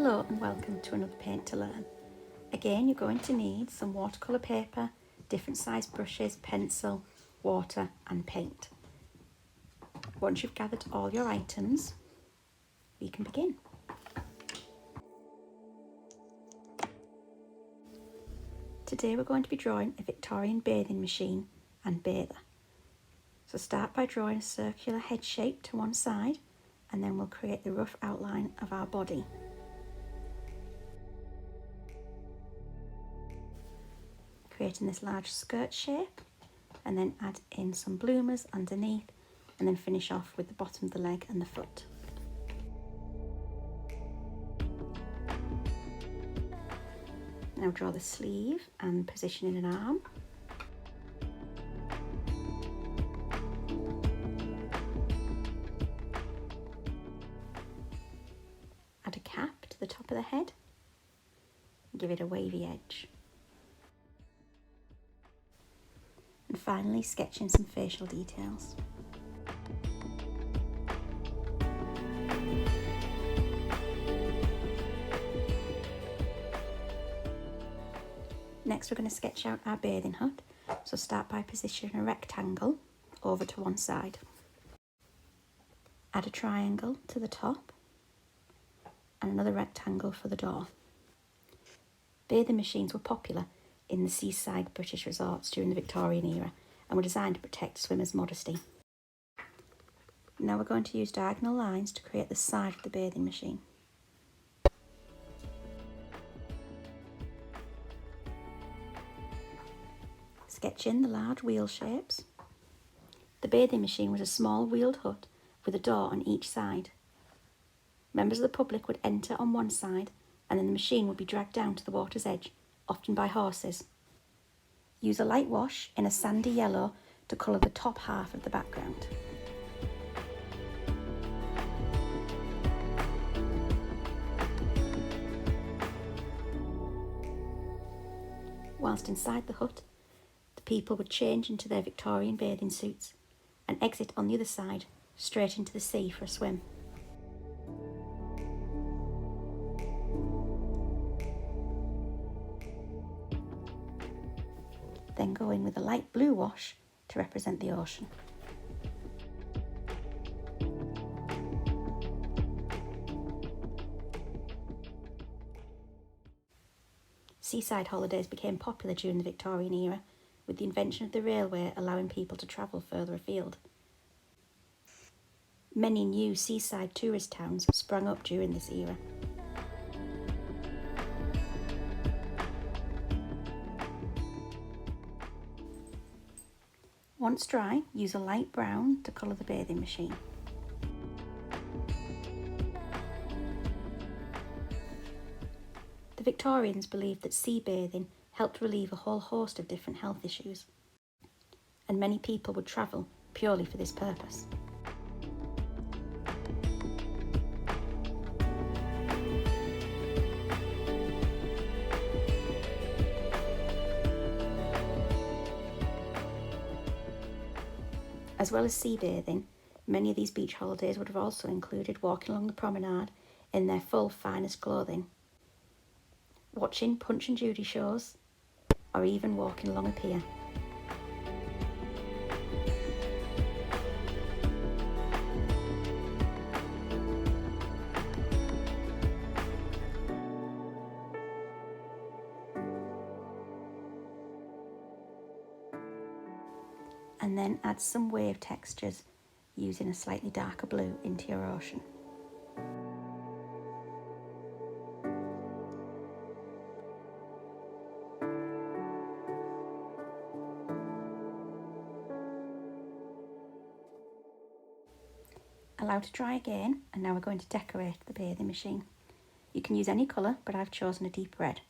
Hello and welcome to another Paint to Learn. Again, you're going to need some watercolour paper, different size brushes, pencil, water and paint. Once you've gathered all your items, we can begin. Today we're going to be drawing a Victorian bathing machine and bather. So start by drawing a circular head shape to one side and then we'll create the rough outline of our body. Creating this large skirt shape and then add in some bloomers underneath and then finish off with the bottom of the leg and the foot. Now draw the sleeve and position in an arm. Add a cap to the top of the head and give it a wavy edge. And finally sketch in some facial details. Next we're going to sketch out our bathing hut, so start by positioning a rectangle over to one side. Add a triangle to the top and another rectangle for the door. Bathing machines were popular in the seaside British resorts during the Victorian era and were designed to protect swimmers' modesty. Now we're going to use diagonal lines to create the side of the bathing machine. Sketch in the large wheel shapes. The bathing machine was a small wheeled hut with a door on each side. Members of the public would enter on one side and then the machine would be dragged down to the water's edge, often by horses. Use a light wash in a sandy yellow to colour the top half of the background. Whilst inside the hut, the people would change into their Victorian bathing suits and exit on the other side, straight into the sea for a swim. Then go in with a light blue wash to represent the ocean. Seaside holidays became popular during the Victorian era, with the invention of the railway allowing people to travel further afield. Many new seaside tourist towns sprang up during this era. Once dry, use a light brown to colour the bathing machine. The Victorians believed that sea bathing helped relieve a whole host of different health issues, and many people would travel purely for this purpose. As well as sea bathing, many of these beach holidays would have also included walking along the promenade in their full finest clothing, watching Punch and Judy shows, or even walking along a pier. And then add some wave textures using a slightly darker blue into your ocean. Allow to dry again, and now we're going to decorate the bathing machine. You can use any colour, but I've chosen a deep red.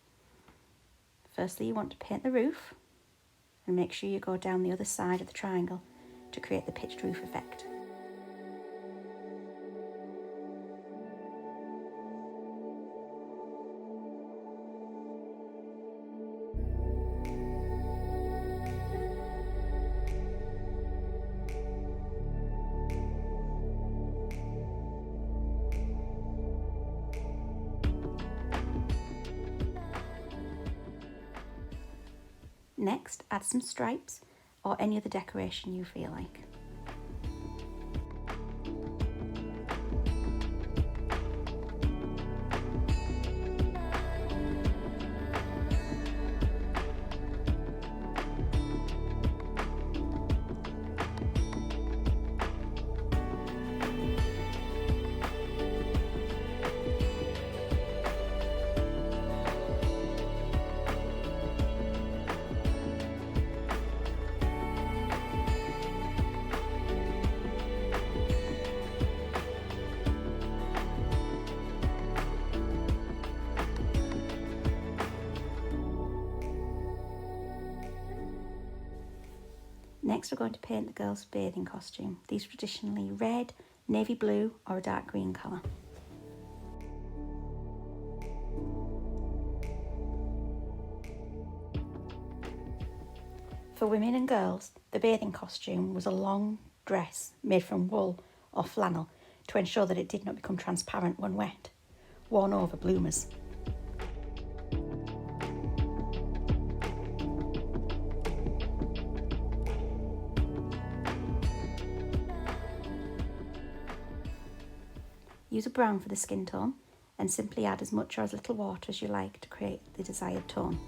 Firstly, you want to paint the roof, and make sure you go down the other side of the triangle to create the pitched roof effect. Next, add some stripes or any other decoration you feel like. Next, we're going to paint the girl's bathing costume. These are traditionally red, navy blue or a dark green colour. For women and girls, the bathing costume was a long dress made from wool or flannel to ensure that it did not become transparent when wet, worn over bloomers. Use a brown for the skin tone and simply add as much or as little water as you like to create the desired tone.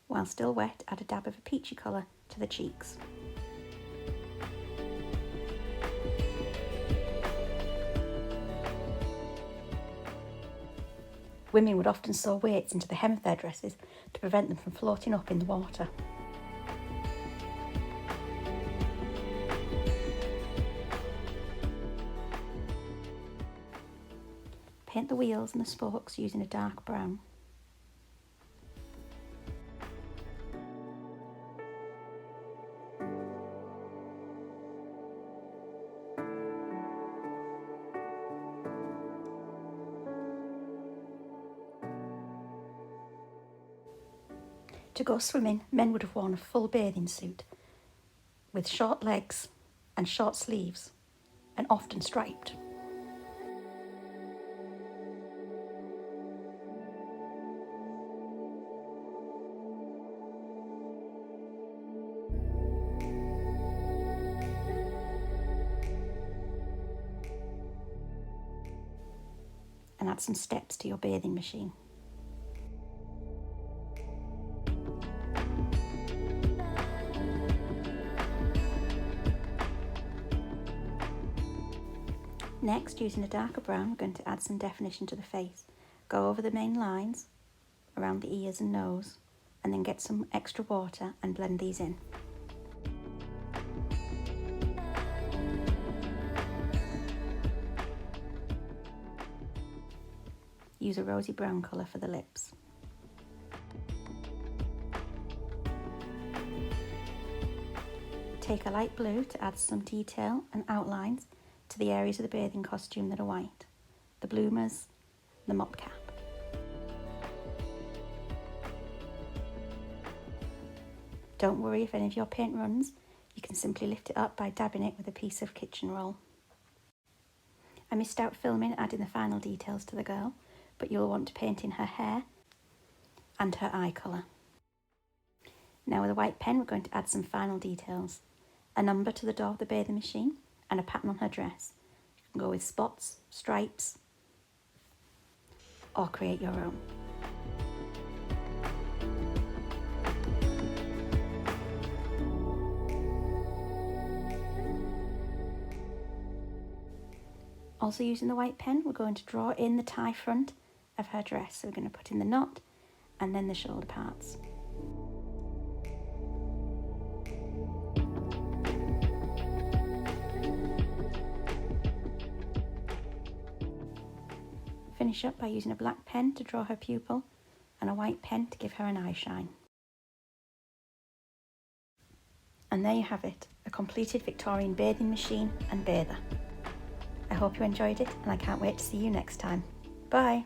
While still wet, add a dab of a peachy colour to the cheeks. Women would often sew weights into the hem of their dresses to prevent them from floating up in the water. Paint the wheels and the spokes using a dark brown. To go swimming, men would have worn a full bathing suit with short legs and short sleeves, and often striped. And add some steps to your bathing machine. Next, using a darker brown, we're going to add some definition to the face. Go over the main lines around the ears and nose, and then get some extra water and blend these in. Use a rosy brown colour for the lips. Take a light blue to add some detail and outlines to the areas of the bathing costume that are white, the bloomers, the mop cap. Don't worry if any of your paint runs, you can simply lift it up by dabbing it with a piece of kitchen roll. I missed out filming adding the final details to the girl, but you'll want to paint in her hair and her eye colour. Now with a white pen we're going to add some final details. A number to the door of the bathing machine and a pattern on her dress. You can go with spots, stripes, or create your own. Also using the white pen, we're going to draw in the tie front of her dress. So we're going to put in the knot and then the shoulder parts. Finish up by using a black pen to draw her pupil and a white pen to give her an eye shine. And there you have it, a completed Victorian bathing machine and bather. I hope you enjoyed it and I can't wait to see you next time. Bye!